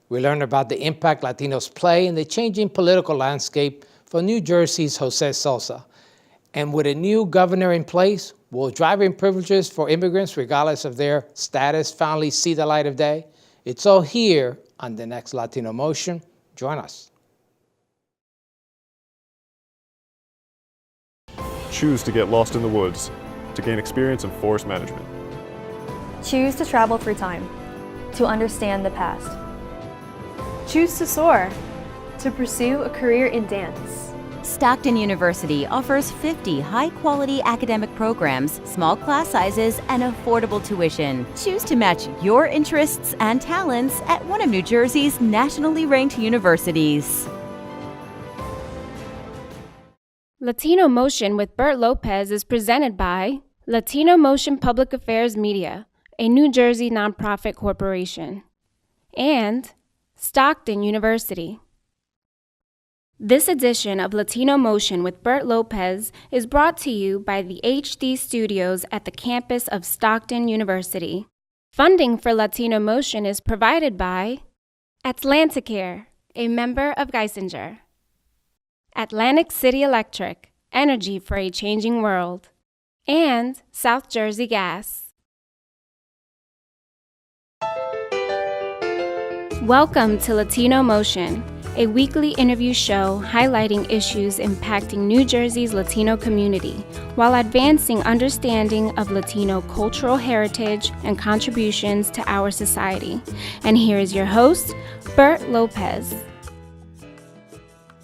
We learn about the impact Latinos play in the changing political landscape for New Jersey's Jose Salsa. And with a new governor in place, will driving privileges for immigrants, regardless of their status, finally see the light of day? It's all here on the next Latino Motion. Join us. Choose to get lost in the woods to gain experience in forest management. Choose to travel through time to understand the past. Choose to soar to pursue a career in dance. Stockton University offers 50 high-quality academic programs, small class sizes, and affordable tuition. Choose to match your interests and talents at one of New Jersey's nationally ranked universities. Latino Motion with Bert Lopez is presented by Latino Motion Public Affairs Media, a New Jersey nonprofit corporation, and Stockton University. This edition of Latino Motion with Bert Lopez is brought to you by the HD Studios at the campus of Stockton University. Funding for Latino Motion is provided by Atlanticare, a member of Geisinger. Atlantic City Electric, energy for a changing world, and South Jersey Gas. Welcome to Latino Motion, a weekly interview show highlighting issues impacting New Jersey's Latino community while advancing understanding of Latino cultural heritage and contributions to our society. And here is your host, Bert Lopez.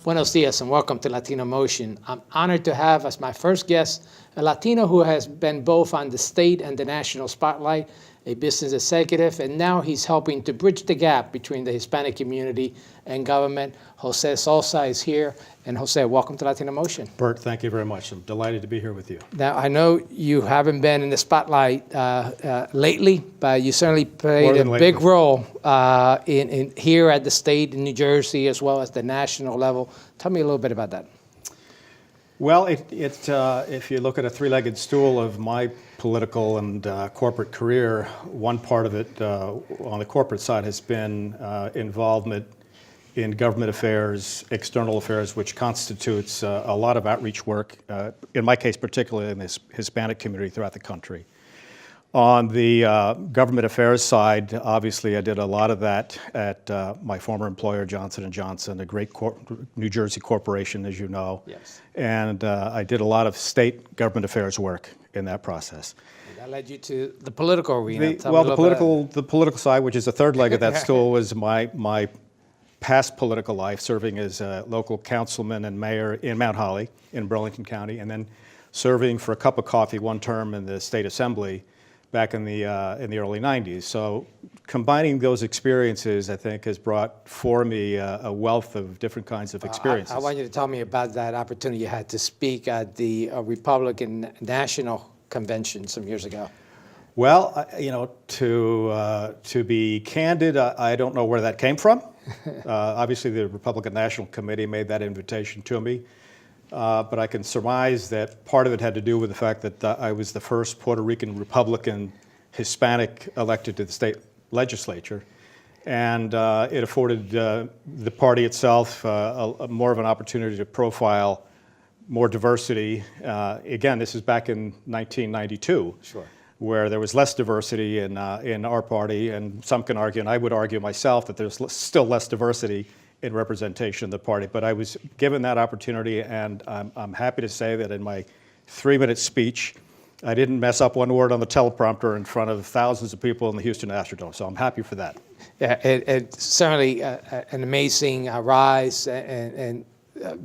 Buenos dias and welcome to Latino Motion. I'm honored to have as my first guest a Latino who has been both on the state and the national spotlight, a business executive, and now he's helping to bridge the gap between the Hispanic community and government. Jose Salsa is here. And Jose, welcome to Latino Motion. Bert, thank you very much. I'm delighted to be here with you. Now, I know you haven't been in the spotlight lately, but you certainly played a big role in here at the state in New Jersey as well as the national level. Tell me a little bit about that. Well, if you look at a three-legged stool of my political and corporate career, one part of it on the corporate side has been involvement in government affairs, external affairs, which constitutes a lot of outreach work, in my case particularly in this Hispanic community throughout the country. On the government affairs side, obviously I did a lot of that at my former employer, Johnson & Johnson, a great New Jersey corporation, as you know. Yes. And I did a lot of state government affairs work in that process. That led you to the political arena. The political side, which is the third leg of that stool, was my past political life, serving as a local councilman and mayor in Mount Holly in Burlington County, and then serving for a cup of coffee one term in the state assembly back in the early 90s. So combining those experiences, I think, has brought for me a wealth of different kinds of experiences. I want you to tell me about that opportunity you had to speak at the Republican National Convention some years ago. Well, to be candid, I don't know where that came from. Obviously, the Republican National Committee made that invitation to me. But I can surmise that part of it had to do with the fact that I was the first Puerto Rican Republican Hispanic elected to the state legislature. And it afforded the party itself more of an opportunity to profile more diversity. Again, this is back in 1992. Sure. Where there was less diversity in our party, and some can argue, and I would argue myself, that there's still less diversity in representation of the party. But I was given that opportunity, and I'm happy to say that in my 3-minute speech, I didn't mess up one word on the teleprompter in front of thousands of people in the Houston Astrodome, so I'm happy for that. Yeah, it's certainly an amazing rise and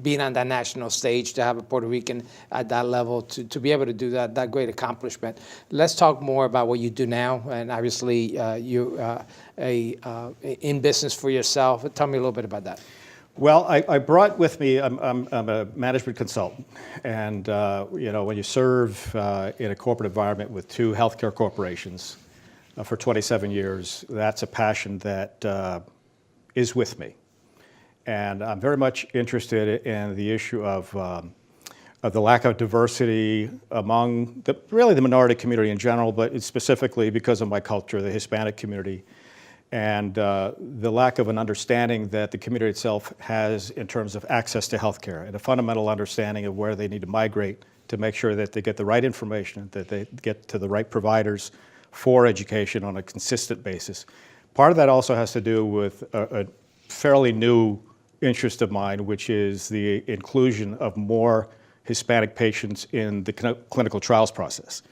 being on that national stage, to have a Puerto Rican at that level, to be able to do that great accomplishment. Let's talk more about what you do now, and obviously you're in business for yourself. Tell me a little bit about that. Well, I brought with me, I'm a management consultant, and when you serve in a corporate environment with two healthcare corporations for 27 years, that's a passion that is with me. And I'm very much interested in the issue of the lack of diversity among really the minority community in general, but it's specifically because of my culture, the Hispanic community. and the lack of an understanding that the community itself has in terms of access to healthcare, and a fundamental understanding of where they need to migrate to make sure that they get the right information, that they get to the right providers for education on a consistent basis. Part of that also has to do with a fairly new interest of mine, which is the inclusion of more Hispanic patients in the clinical trials process.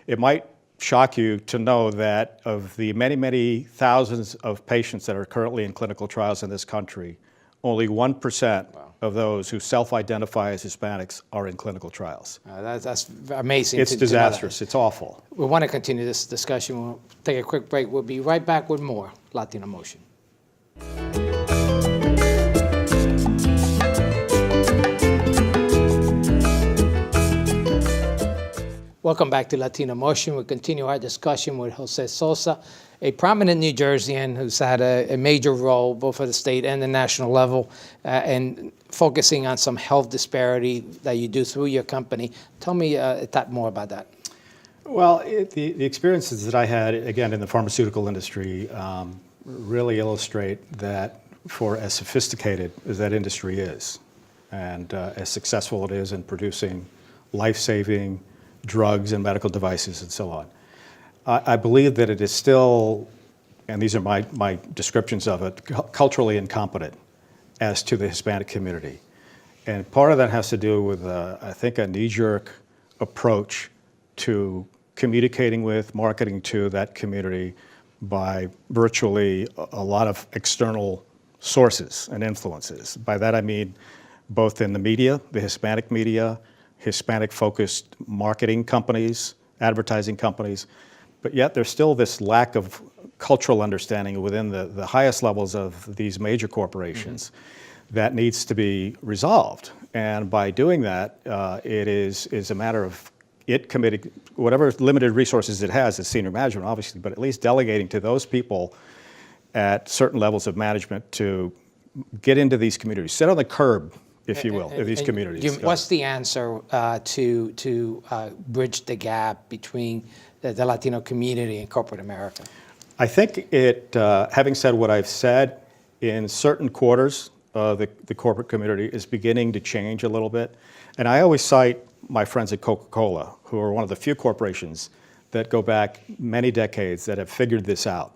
It might shock you to know that of the many, many thousands of patients that are currently in clinical trials in this country, only 1% of those who self-identify as Hispanics are in clinical trials. That's amazing. It's disastrous. It's awful. We want to continue this discussion. We'll take a quick break. We'll be right back with more Latino Motion. Welcome back to Latino Motion. We continue our discussion with Jose Salsa, a prominent New Jerseyan who's had a major role both at the state and the national level, and focusing on some health disparity that you do through your company. Tell me a tad more about that. Well, the experiences that I had, again, in the pharmaceutical industry really illustrate that for as sophisticated as that industry is, and as successful it is in producing life-saving drugs and medical devices and so on, I believe that it is still, and these are my descriptions of it, culturally incompetent as to the Hispanic community. And part of that has to do with, I think, a knee-jerk approach to communicating with, marketing to that community by virtually a lot of external sources and influences. By that I mean both in the media, the Hispanic media, Hispanic-focused marketing companies, advertising companies, but yet there's still this lack of cultural understanding within the highest levels of these major corporations that needs to be resolved. And by doing that, it is a matter of it committing whatever limited resources it has as senior management, obviously, but at least delegating to those people at certain levels of management to get into these communities, sit on the curb, if you will, of these communities. What's the answer to bridge the gap between the Latino community and corporate America? I think it, having said what I've said, in certain quarters, the corporate community is beginning to change a little bit. And I always cite my friends at Coca-Cola, who are one of the few corporations that go back many decades that have figured this out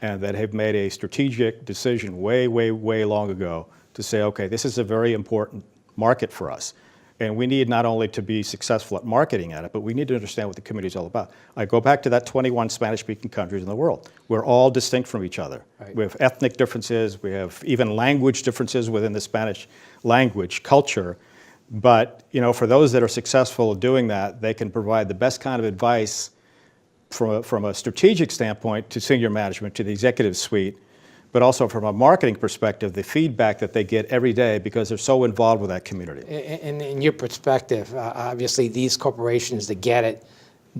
and that have made a strategic decision way, way, way long ago to say, okay, this is a very important market for us. And we need not only to be successful at marketing at it, but we need to understand what the community is all about. I go back to that 21 Spanish-speaking countries in the world. We're all distinct from each other. Right. We have ethnic differences. We have even language differences within the Spanish language, culture. But for those that are successful at doing that, they can provide the best kind of advice from a strategic standpoint to senior management, to the executive suite, but also from a marketing perspective, the feedback that they get every day because they're so involved with that community. In your perspective, obviously these corporations that get it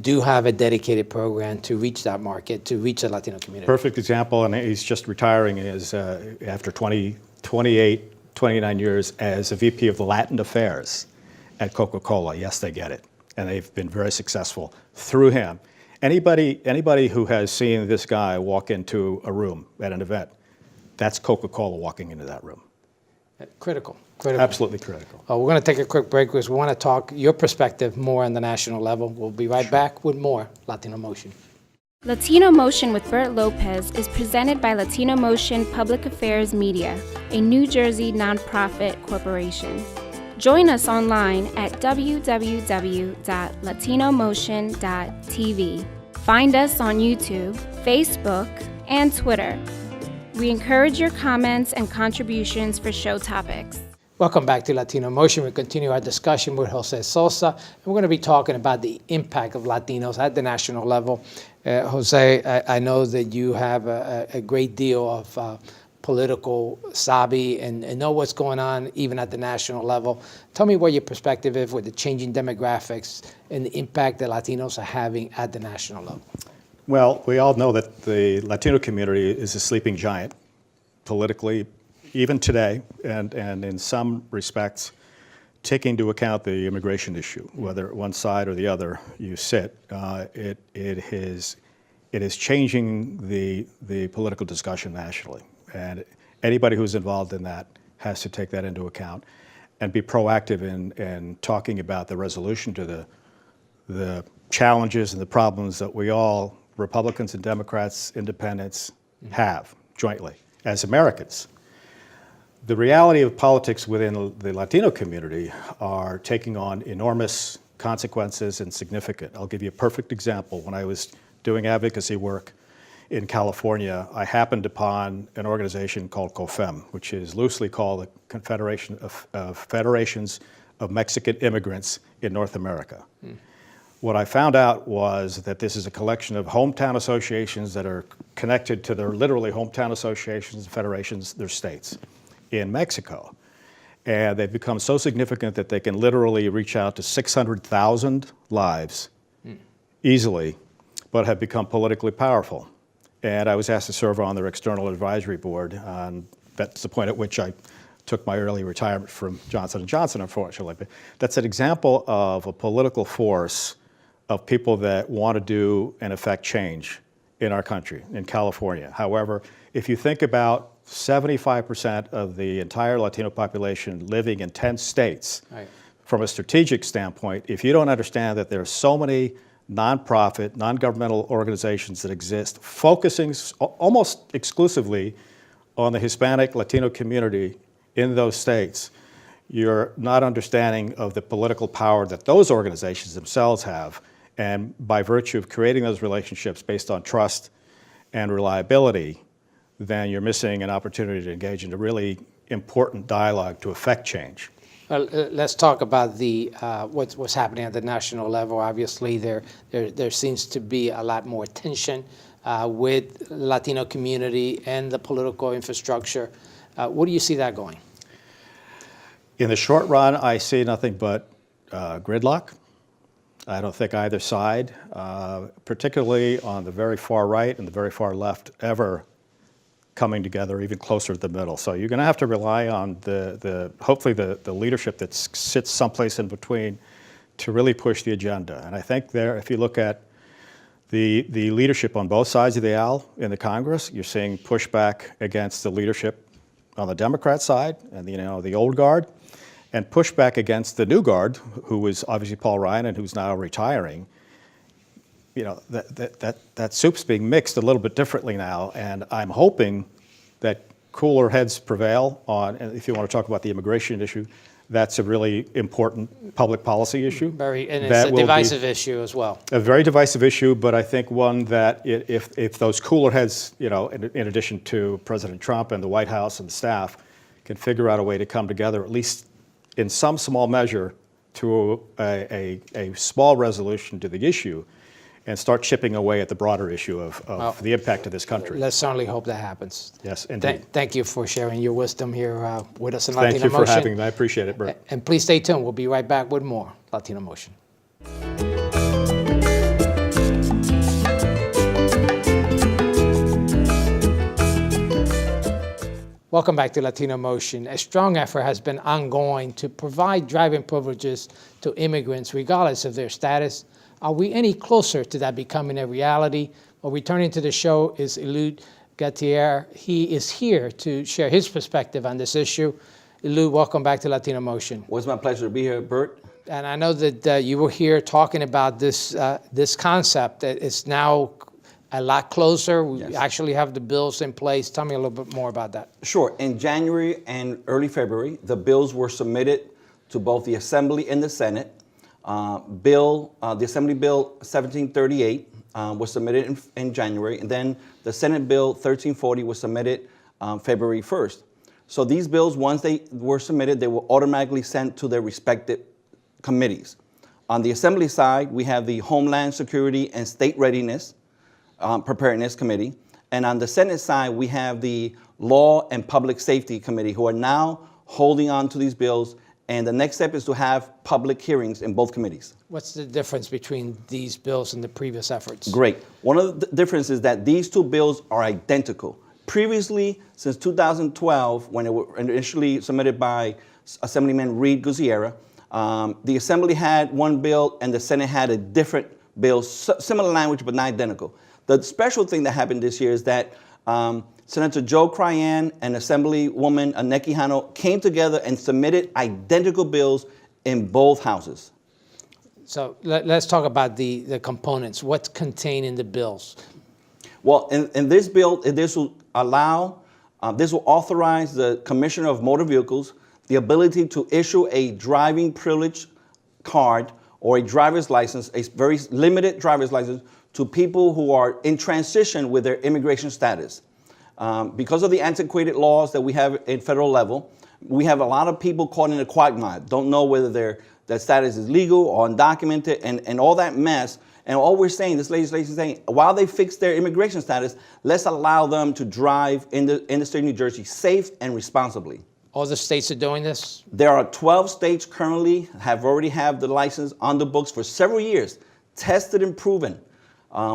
do have a dedicated program to reach that market, to reach the Latino community. Perfect example, and he's just retiring, is after 29 years as a VP of Latin Affairs at Coca-Cola. Yes, they get it, and they've been very successful through him. Anybody who has seen this guy walk into a room at an event, that's Coca-Cola walking into that room. Critical. Absolutely critical. We're going to take a quick break because we want to talk your perspective more on the national level. We'll be right back with more Latino Motion. Latino Motion with Bert Lopez is presented by Latino Motion Public Affairs Media, a New Jersey nonprofit corporation. Join us online at www.latinomotion.tv. Find us on YouTube, Facebook, and Twitter. We encourage your comments and contributions for show topics. Welcome back to Latino Motion. We continue our discussion with Jose Salsa, and we're going to be talking about the impact of Latinos at the national level. Jose, I know that you have a great deal of political savvy and know what's going on even at the national level. Tell me what your perspective is with the changing demographics and the impact that Latinos are having at the national level. Well, we all know that the Latino community is a sleeping giant politically, even today, and in some respects, taking into account the immigration issue, whether one side or the other you sit, it is it is changing the political discussion nationally. And anybody who's involved in that has to take that into account and be proactive in talking about the resolution to the challenges and the problems that we all, Republicans and Democrats, independents, have jointly as Americans. The reality of politics within the Latino community are taking on enormous consequences and significant. I'll give you a perfect example. When I was doing advocacy work in California, I happened upon an organization called COFEM, which is loosely called the Confederation of Federations of Mexican Immigrants in North America. What I found out was that this is a collection of hometown associations that are connected to their literally hometown associations and federations, their states, in Mexico. And they've become so significant that they can literally reach out to 600,000 lives easily, but have become politically powerful. And I was asked to serve on their external advisory board, and that's the point at which I took my early retirement from Johnson & Johnson, unfortunately. But that's an example of a political force of people that want to do and affect change in our country, in California. However, if you think about 75% of the entire Latino population living in 10 states, right, from a strategic standpoint, if you don't understand that there are so many nonprofit, non-governmental organizations that exist focusing almost exclusively on the Hispanic Latino community in those states, you're not understanding of the political power that those organizations themselves have. And by virtue of creating those relationships based on trust and reliability, then you're missing an opportunity to engage in a really important dialogue to affect change. Well, let's talk about the what's happening at the national level. Obviously, there seems to be a lot more tension with Latino community and the political infrastructure. Where do you see that going? In the short run, I see nothing but gridlock. I don't think either side, particularly on the very far right and the very far left, ever coming together even closer to the middle. So you're going to have to rely on hopefully the leadership that sits someplace in between to really push the agenda. And I think there, if you look at the leadership on both sides of the aisle in the Congress, you're seeing pushback against the leadership on the Democrat side and the old guard, and pushback against the new guard, who was obviously Paul Ryan and who's now retiring. That soup's being mixed a little bit differently now, and I'm hoping that cooler heads prevail on, and if you want to talk about the immigration issue, that's a really important public policy issue. And it's a divisive issue as well. A very divisive issue, but I think one that if those cooler heads, in addition to President Trump and the White House and the staff, can figure out a way to come together, at least in some small measure, to a small resolution to the issue, and start chipping away at the broader issue of the impact of this country. Let's certainly hope that happens. Yes, indeed. Thank you for sharing your wisdom here with us in Latino Motion. Thank you for having me. I appreciate it, Bert. And please stay tuned. We'll be right back with more Latino Motion. Welcome back to Latino Motion. A strong effort has been ongoing to provide driving privileges to immigrants regardless of their status. Are we any closer to that becoming a reality? Well, returning to the show is Eliud Gatier. He is here to share his perspective on this issue. Eliud, welcome back to Latino Motion. Well, it's my pleasure to be here, Bert. And I know that you were here talking about this concept. It's now a lot closer. We actually have the bills in place. Tell me a little bit more about that. Sure. In January and early February, the bills were submitted to both the Assembly and the Senate. The Assembly Bill 1738 was submitted in January, and then the Senate Bill 1340 was submitted February 1st. So these bills, once they were submitted, they were automatically sent to their respective committees. On the Assembly side, we have the Homeland Security and State Readiness Preparedness Committee, and on the Senate side, we have the Law and Public Safety Committee, who are now holding on to these bills. And the next step is to have public hearings in both committees. What's the difference between these bills and the previous efforts? Great. One of the differences is that these two bills are identical. Previously, since 2012, when it were initially submitted by Assemblyman Reed Gutierrez, the Assembly had one bill and the Senate had a different bill, similar language but not identical. The special thing that happened this year is that Senator Joe Cryan and Assemblywoman Neki Hano came together and submitted identical bills in both houses. So let's talk about the components. What's contained in the bills? Well, in this bill, this will authorize the Commissioner of Motor Vehicles the ability to issue a driving privilege card or a driver's license, a very limited driver's license, to people who are in transition with their immigration status. Because of the antiquated laws that we have at federal level, we have a lot of people caught in a quagmire, don't know whether their status is legal or undocumented, and all that mess. And all we're saying, this legislation is saying, while they fix their immigration status, let's allow them to drive in the state of New Jersey safe and responsibly. All the states are doing this? There are 12 states currently already have the license on the books for several years, tested and proven,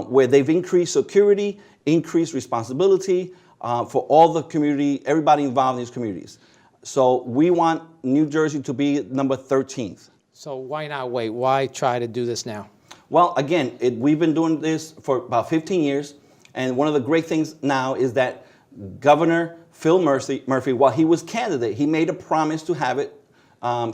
where they've increased security, increased responsibility for all the community, everybody involved in these communities. So we want New Jersey to be number 13th. So why not wait? Why try to do this now? Well, again, we've been doing this for about 15 years, and one of the great things now is that Governor Phil Murphy, while he was candidate, he made a promise to have it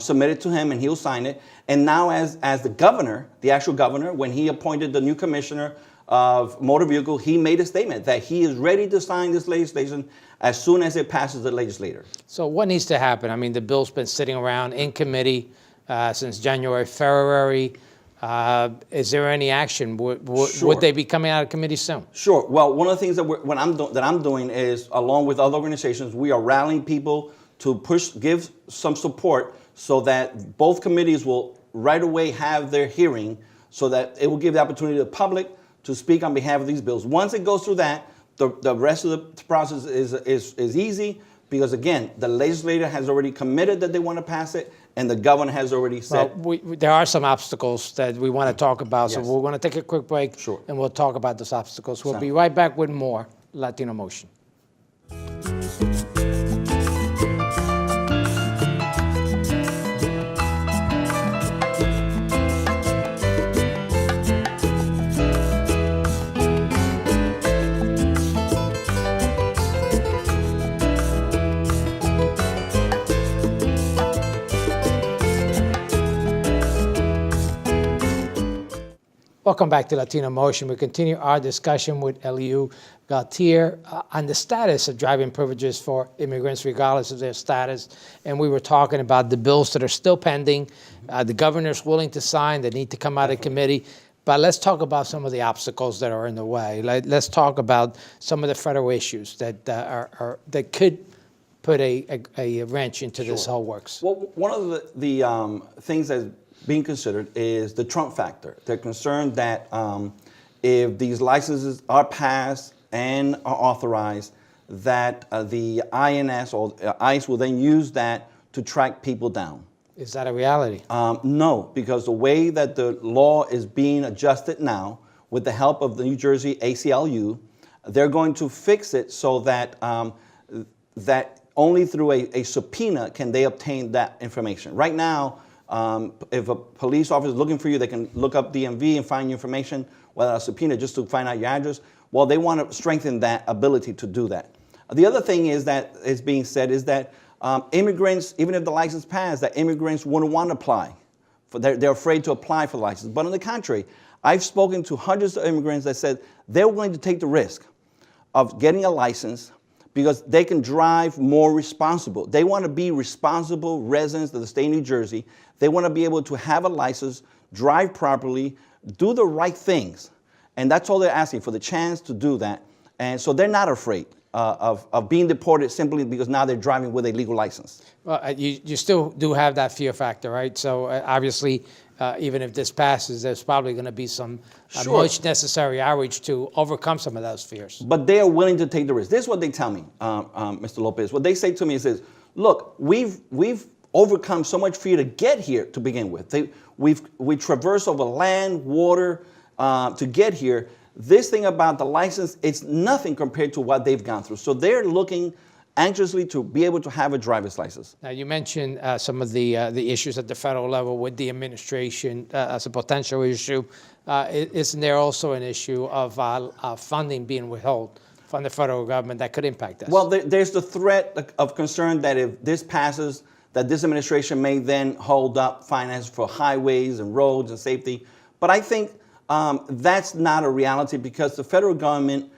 submitted to him, and he'll sign it. And now as the governor, the actual governor, when he appointed the new commissioner of motor vehicle, he made a statement that he is ready to sign this legislation as soon as it passes the legislature. So what needs to happen? I mean, the bill's been sitting around in committee since January, February. Is there any action? Would they be coming out of committee soon? Sure. Well, one of the things that I'm doing is, along with other organizations, we are rallying people to give some support so that both committees will right away have their hearing, so that it will give the opportunity to the public to speak on behalf of these bills. Once it goes through that, the rest of the process is easy, because again, the legislator has already committed that they want to pass it, and the governor has already said. Well, there are some obstacles that we want to talk about, Yes. so we're going to take a quick break, Sure. and we'll talk about those obstacles. We'll be right back with more Latino Motion. Welcome back to Latino Motion. We continue our discussion with Eliu Galtier on the status of driving privileges for immigrants, regardless of their status. And we were talking about the bills that are still pending. The governor's willing to sign. They need to come out of committee. But let's talk about some of the obstacles that are in the way. Let's talk about some of the federal issues that that could put a wrench into this whole works. Well, one of the things that's being considered is the Trump factor. They're concerned that if these licenses are passed and are authorized, that the INS or ICE will then use that to track people down. Is that a reality? No, because the way that the law is being adjusted now, with the help of the New Jersey ACLU, they're going to fix it so that that only through a subpoena can they obtain that information. Right now, if a police officer is looking for you, they can look up DMV and find your information without a subpoena just to find out your address. Well, they want to strengthen that ability to do that. The other thing is that is being said is that immigrants, even if the license passed, that immigrants wouldn't want to apply. They're afraid to apply for the license. But on the contrary, I've spoken to hundreds of immigrants that said they're willing to take the risk of getting a license because they can drive more responsible. They want to be responsible residents of the state of New Jersey. They want to be able to have a license, drive properly, do the right things. And that's all they're asking for, the chance to do that. And so they're not afraid of being deported simply because now they're driving with a legal license. Well, you still do have that fear factor, right? So obviously, even if this passes, there's probably going to be some much necessary outreach to overcome some of those fears. But they are willing to take the risk. This is what they tell me, Mr. Lopez. What they say to me is, look, we've overcome so much fear to get here to begin with. We traverse over land, water to get here. This thing about the license, it's nothing compared to what they've gone through. So they're looking anxiously to be able to have a driver's license. Now, you mentioned some of the issues at the federal level with the administration as a potential issue. isn't there also an issue of funding being withheld from the federal government that could impact us? Well, there's the threat of concern that if this passes, that this administration may then hold up finance for highways and roads and safety. But I think that's not a reality because the federal government,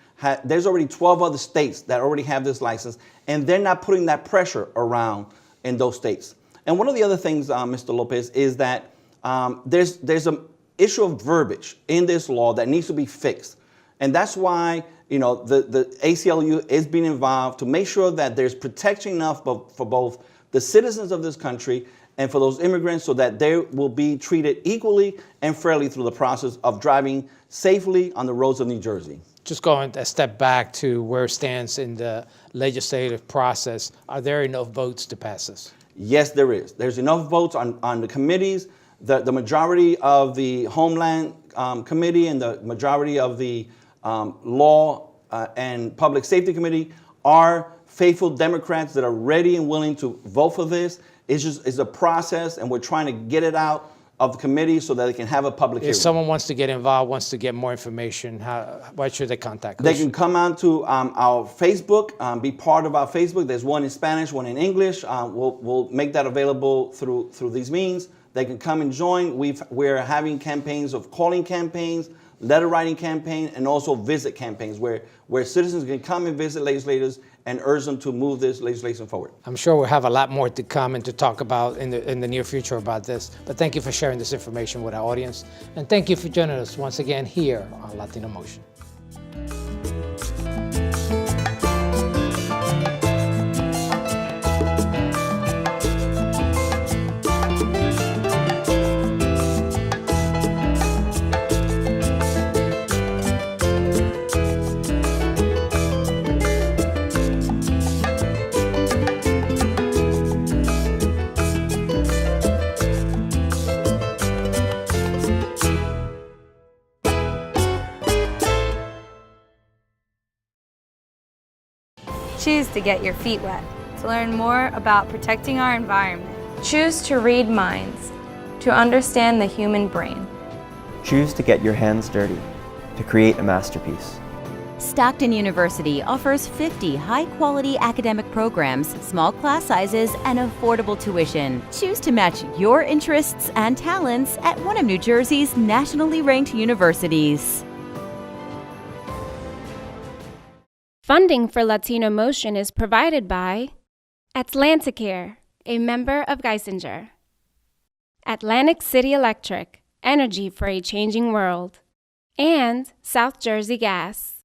there's already 12 other states that already have this license, and they're not putting that pressure around in those states. And one of the other things, Mr. Lopez, is that there's an issue of verbiage in this law that needs to be fixed. And that's why the ACLU is being involved to make sure that there's protection enough for both the citizens of this country and for those immigrants so that they will be treated equally and fairly through the process of driving safely on the roads of New Jersey. Just going a step back to where it stands in the legislative process, are there enough votes to pass this? Yes, there is. There's enough votes on the committees. The majority of the Homeland Committee and the majority of the Law and Public Safety Committee are faithful Democrats that are ready and willing to vote for this. It's a process, and we're trying to get it out of the committee so that they can have a public hearing. If someone wants to get involved, wants to get more information, why should they contact us? They can come on to our Facebook, be part of our Facebook. There's one in Spanish, one in English. We'll make that available through these means. They can come and join. We're having campaigns of calling campaigns, letter writing campaign, and also visit campaigns where citizens can come and visit legislators and urge them to move this legislation forward. I'm sure we'll have a lot more to come and to talk about in the near future about this. But thank you for sharing this information with our audience. And thank you for joining us once again here on Latino Motion. Choose to get your feet wet, to learn more about protecting our environment. Choose to read minds, to understand the human brain. Choose to get your hands dirty, to create a masterpiece. Stockton University offers 50 high-quality academic programs, small class sizes, and affordable tuition. Choose to match your interests and talents at one of New Jersey's nationally ranked universities. Funding for Latino Motion is provided by Atlanticare, a member of Geisinger. Atlantic City Electric, energy for a changing world. And South Jersey Gas.